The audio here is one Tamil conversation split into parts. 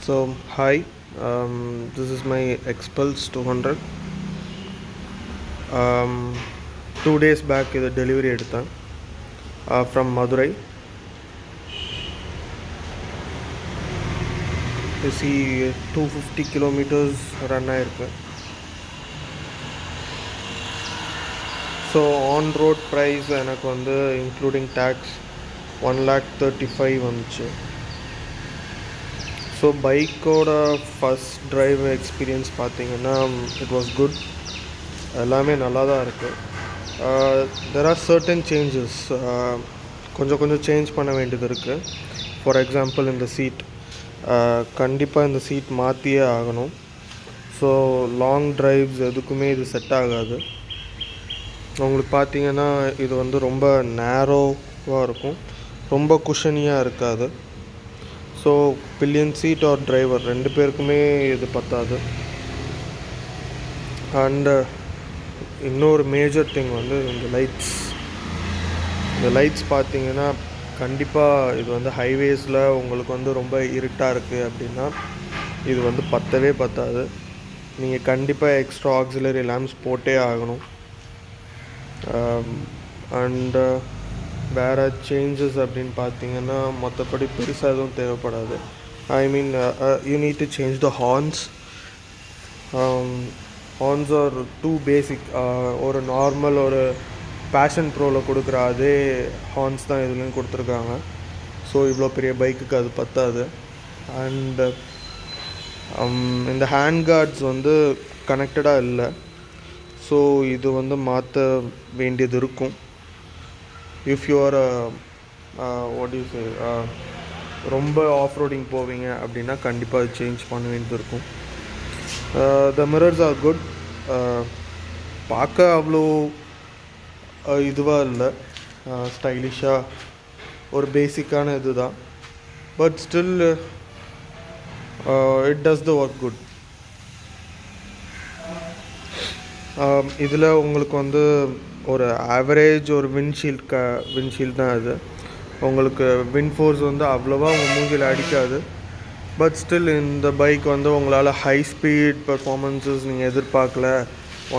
So hi, this is my Expulse 200. Um, 2 days back இது டெலிவரி எடுத்தேன் from Madurai. C 250 kilometres run ஆகிருக்கு. ஸோ ஆன் ரோட் ப்ரைஸ் எனக்கு வந்து இன்க்ளூடிங் டேக்ஸ் 1,35,000 வந்துச்சு. ஸோ பைக்கோட ஃபஸ்ட் ட்ரைவ் எக்ஸ்பீரியன்ஸ் பார்த்தீங்கன்னா இட் வாஸ் குட். எல்லாமே நல்லா தான் இருக்குது. தெர் ஆர் சர்டன் சேஞ்சஸ், கொஞ்சம் சேஞ்ச் பண்ண வேண்டியது இருக்குது. ஃபார் எக்ஸாம்பிள் இந்த சீட், கண்டிப்பாக இந்த சீட் மாற்றியே ஆகணும். ஸோ லாங் ட்ரைவ்ஸ் எதுக்குமே இது செட் ஆகாது. உங்களுக்கு பார்த்தீங்கன்னா இது வந்து ரொம்ப நேரோவாக இருக்கும், ரொம்ப குஷனியாக இருக்காது. So pillion seat or driver ரெண்டு பேருக்குமே இது பத்தாது. அண்டு இன்னொரு மேஜர் திங் வந்து இந்த லைட்ஸ் பார்த்தீங்கன்னா கண்டிப்பாக இது வந்து ஹைவேஸில் உங்களுக்கு வந்து ரொம்ப இருட்டாக இருக்குது அப்படின்னா இது வந்து பத்தவே பத்தாது. நீங்கள் கண்டிப்பாக எக்ஸ்ட்ரா ஆக்சிலரி லேம்ப்ஸ் போட்டே ஆகணும். அண்டு வேறு சேஞ்சஸ் அப்படின்னு பார்த்தீங்கன்னா மற்றபடி பெருசாக எதுவும் தேவைப்படாது. I mean you need to change the horns. Horns are too basic. ஒரு நார்மல் ஒரு பேஷன் ப்ரோவில் கொடுக்குற அதே ஹார்ன்ஸ் தான் இதுலேயும் கொடுத்துருக்காங்க. ஸோ இவ்வளோ பெரிய பைக்குக்கு அது பத்தாது. அண்டு இந்த ஹேண்ட் கார்ட்ஸ் வந்து கனெக்டடாக இல்லை. ஸோ இது வந்து மாற்ற வேண்டியது இருக்கும். If you are what you say ரொம்ப ஆஃப் ரோடிங் போவீங்க அப்படின்னா கண்டிப்பாக அது சேஞ்ச் பண்ண வேண்டியது இருக்கும். த மிரர்ஸ் ஆர் குட். பார்க்க அவ்வளோ இதுவாக இல்லை, ஸ்டைலிஷாக ஒரு பேசிக்கான இது தான். But still it does the work good. இதில் உங்களுக்கு வந்து ஒரு ஆவரேஜ் ஒரு விண்ட்ஷீல்ட் தான் இது. உங்களுக்கு விண்ட் ஃபோர்ஸ் வந்து அவ்வளோவா உங்கள் மூஞ்சில் அடிக்காது. பட் ஸ்டில் இந்த பைக் வந்து உங்களால் ஹை ஸ்பீட் பர்ஃபார்மன்ஸஸ் நீங்கள் எதிர்பார்க்கல,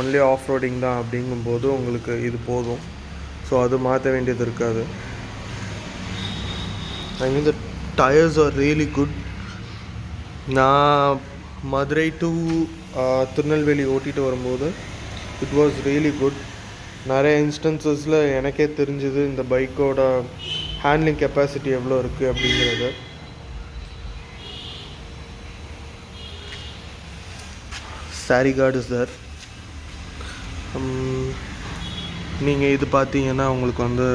ஒன்லி ஆஃப் ரோடிங் தான் அப்படிங்கும்போது உங்களுக்கு இது போதும். ஸோ அது மாற்ற வேண்டியது இருக்காது. ஐ மீன் த டயர்ஸ் ஆர் ரியலி குட். நான் மதுரை டு திருநெல்வேலி ஓட்டிகிட்டு வரும்போது இட் வாஸ் ரியலி குட். நிறைய இன்ஸ்டன்சஸில் எனக்கே தெரிஞ்சுது இந்த பைக்கோட ஹேண்ட்லிங் கெப்பாசிட்டி எவ்வளோ இருக்குது அப்படிங்கிறது. Sari guard is there. நீங்கள் இது பார்த்தீங்கன்னா உங்களுக்கு வந்து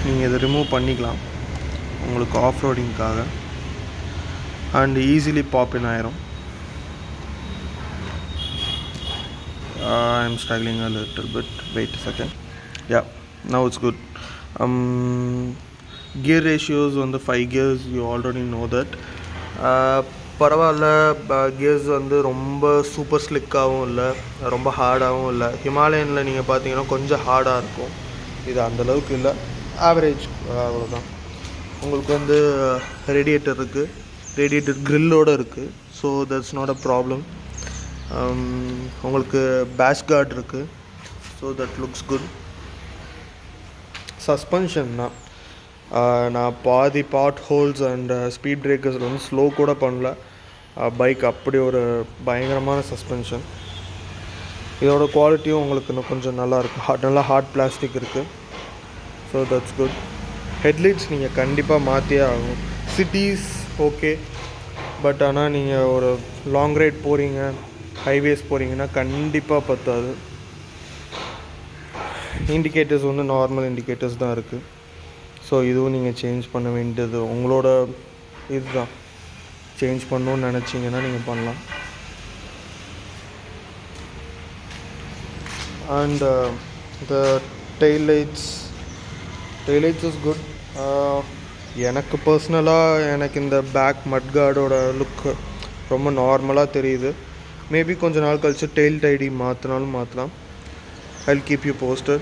நீங்கள் இதை ரிமூவ் பண்ணிக்கலாம் உங்களுக்கு ஆஃப் ரோடிங்காக. அண்ட் ஈஸிலி பாப்பின் ஆயிரும். I'm struggling a little bit. Wait a second. Yeah, now it's good. Gear ratios on the 5 gears, you already know that. பரவாயில்ல, கியர்ஸ் வந்து ரொம்ப சூப்பர் ஸ்லிக்காகவும் இல்லை, ரொம்ப ஹார்டாகவும் இல்லை. ஹிமாலயனில் நீங்கள் பார்த்தீங்கன்னா கொஞ்சம் ஹார்டாக இருக்கும். இது அந்தளவுக்கு இல்லை, ஆவரேஜ், அவ்வளோதான். உங்களுக்கு வந்து ரேடியேட்டர் இருக்குது, ரேடியேட்டர் க்ரில்லோடு இருக்குது. So that's not a problem. உங்களுக்கு பேஷ் கார்டு இருக்குது. So that looks good. Suspension தான், நான் பாதி பாட் ஹோல்ஸ் அண்ட் ஸ்பீட் பிரேக்கர்ஸில் வந்து ஸ்லோ கூட பண்ணல. பைக் அப்படி ஒரு பயங்கரமான சஸ்பென்ஷன். இதோட குவாலிட்டியும் உங்களுக்கு இன்னும் கொஞ்சம் நல்லாயிருக்கும். நல்லா ஹார்ட் பிளாஸ்டிக் இருக்குது. So that's good. ஹெட்லைட்ஸ் நீங்கள் கண்டிப்பாக மாற்றியே ஆகும். சிட்டிஸ் ஓகே, பட் ஆனால் நீங்கள் ஒரு லாங் ரைட் போகிறீங்க, ஹைவேஸ் போகிறீங்கன்னா கண்டிப்பாக பத்தாது. இண்டிகேட்டர்ஸ் வந்து நார்மல் இண்டிகேட்டர்ஸ் தான் இருக்குது. ஸோ இதுவும் நீங்கள் சேஞ்ச் பண்ண வேண்டியது உங்களோட இதுதான். சேஞ்ச் பண்ணணுன்னு நினச்சிங்கன்னா நீங்கள் பண்ணலாம். And the daylights is good. எனக்கு பர்சனலாக எனக்கு இந்த பேக் மட்கார்டோட லுக் ரொம்ப நார்மலாக தெரியுது. மேபி கொஞ்ச நாள் கழிச்சு டெயில் டைடி மாற்றினாலும் மாற்றலாம். I'll keep you posted.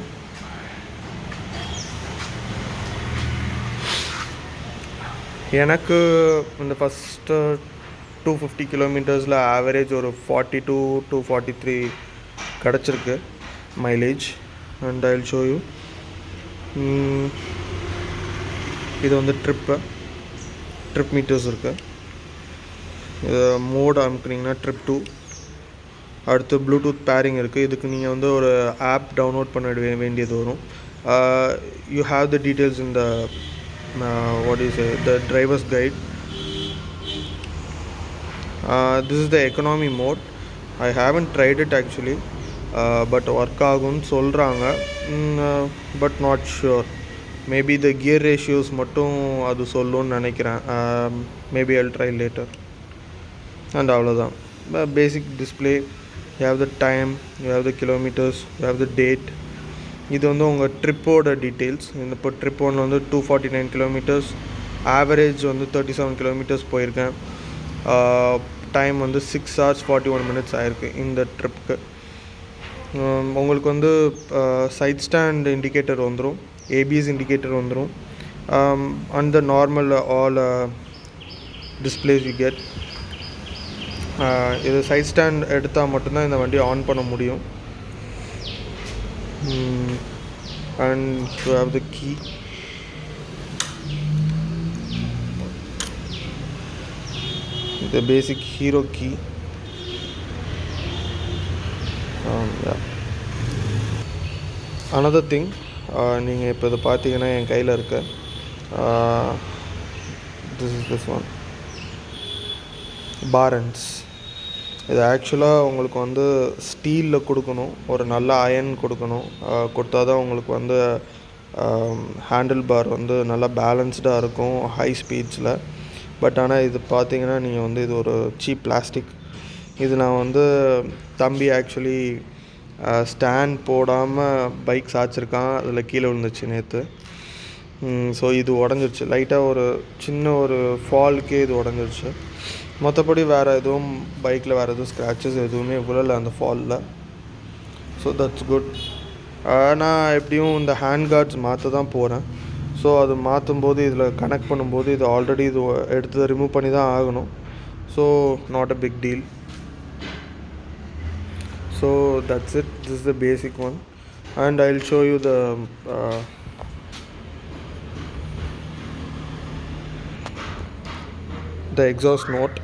எனக்கு இந்த ஃபஸ்ட்டு 250 கிலோமீட்டர்ஸில் ஆவரேஜ் ஒரு 42 to 43 கிடச்சிருக்கு mileage. And I will show you. இது வந்து ட்ரிப் மீட்டர்ஸ் இருக்குது. இது மோட் அமுக்குனிங்கன்னா ட்ரிப் 2. அடுத்து ப்ளூடூத் பேரிங் இருக்குது. இதுக்கு நீங்கள் வந்து ஒரு ஆப் டவுன்லோட் பண்ண வேண்டியது வரும். You have the details in the what do you say, the driver's guide. This is the economy mode. I haven't tried it actually, but work ஆகும்னு சொல்கிறாங்க, but not sure. Maybe the gear ratios மட்டும் அது சொல்லுன்னு நினைக்கிறேன். Maybe I'll try later. And அவ்வளோதான். Basic display, you have the time, you have the kilometers, you have the date. இது வந்து உங்கள் ட்ரிப்போட டீட்டெயில்ஸ். இந்த இப்போ ட்ரிப் ஒன்று வந்து 249 கிலோமீட்டர்ஸ், ஆவரேஜ் வந்து 37 கிலோமீட்டர்ஸ் போயிருக்கேன். டைம் வந்து 6 hours 41 minutes ஆகிருக்கு இந்த ட்ரிப்புக்கு. உங்களுக்கு வந்து சைட் ஸ்டாண்ட் இண்டிகேட்டர் வந்துடும், ஏபிஎஸ் இண்டிகேட்டர் வந்துடும், and the normal all displays you get. இது சைட் ஸ்டாண்ட் எடுத்தால் மட்டும்தான் இந்த வண்டியை ஆன் பண்ண முடியும். And you have the key. The basic hero key. Yeah. Another thing, நீங்கள் இப்போ இதை பார்த்தீங்கன்னா என் கையில் இருக்க this one bar ends. இது ஆக்சுவலாக உங்களுக்கு வந்து ஸ்டீலில் கொடுக்கணும், ஒரு நல்ல அயன் கொடுக்கணும். கொடுத்தா தான் உங்களுக்கு வந்து ஹேண்டில் பார் வந்து நல்லா பேலன்ஸ்டாக இருக்கும் ஹை ஸ்பீட்ஸில். பட் ஆனால் இது பார்த்தீங்கன்னா நீங்கள் வந்து இது ஒரு சீப் பிளாஸ்டிக். இது நான் வந்து தம்பி ஆக்சுவலி ஸ்டாண்ட் போடாமல் பைக் சாய்ச்சிருக்கான், அதில் கீழே விழுந்துச்சு நேற்று. ஸோ இது உடஞ்சிருச்சு லைட்டாக, ஒரு சின்ன ஒரு ஃபால்க்கே இது உடஞ்சிருச்சு. மற்றபடி வேறு எதுவும் பைக்கில் வேறு எதுவும் ஸ்க்ராச்சஸ் எதுவுமே விழலை அந்த ஃபாலில். So that's good. நான் எப்படியும் இந்த ஹேண்ட் கார்ட்ஸ் மாற்ற தான் போகிறேன். ஸோ அது மாற்றும் போது இதில் கனெக்ட் பண்ணும்போது இது ஆல்ரெடி இது எடுத்து ரிமூவ் பண்ணி தான் ஆகணும். So not a big deal. So that's it. This is the basic one. And I will show you the exhaust note.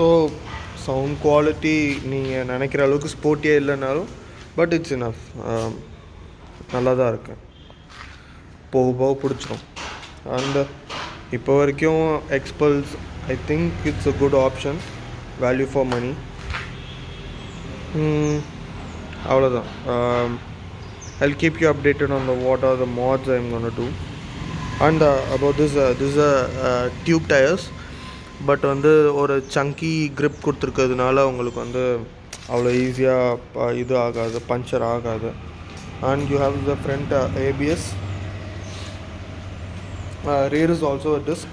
So sound quality நீங்கள் நினைக்கிற அளவுக்கு ஸ்போர்ட்டியாக இல்லைனாலும் பட் இட்ஸ் இனஃப், நல்லா தான் இருக்கு, போக போக பிடிச்சிரும். அண்ட் இப்போ வரைக்கும் Xpulse I think it's a good option, value for money. அவ்வளோதான். I'll keep you updated on what are the mods I'm going to do. And about this is a tube tires, but வந்து ஒரு சங்கி grip கொடுத்துருக்கிறதுனால உங்களுக்கு வந்து அவ்வளோ ஈஸியாக இது ஆகாது, பஞ்சர் ஆகாது. And you have the front ABS. rear is also a disc.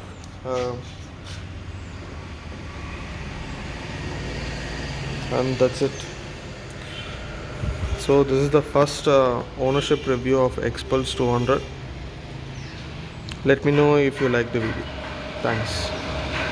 And that's it. So this is the first ownership review of Xpulse 200. Let me know if you like the video. Thanks.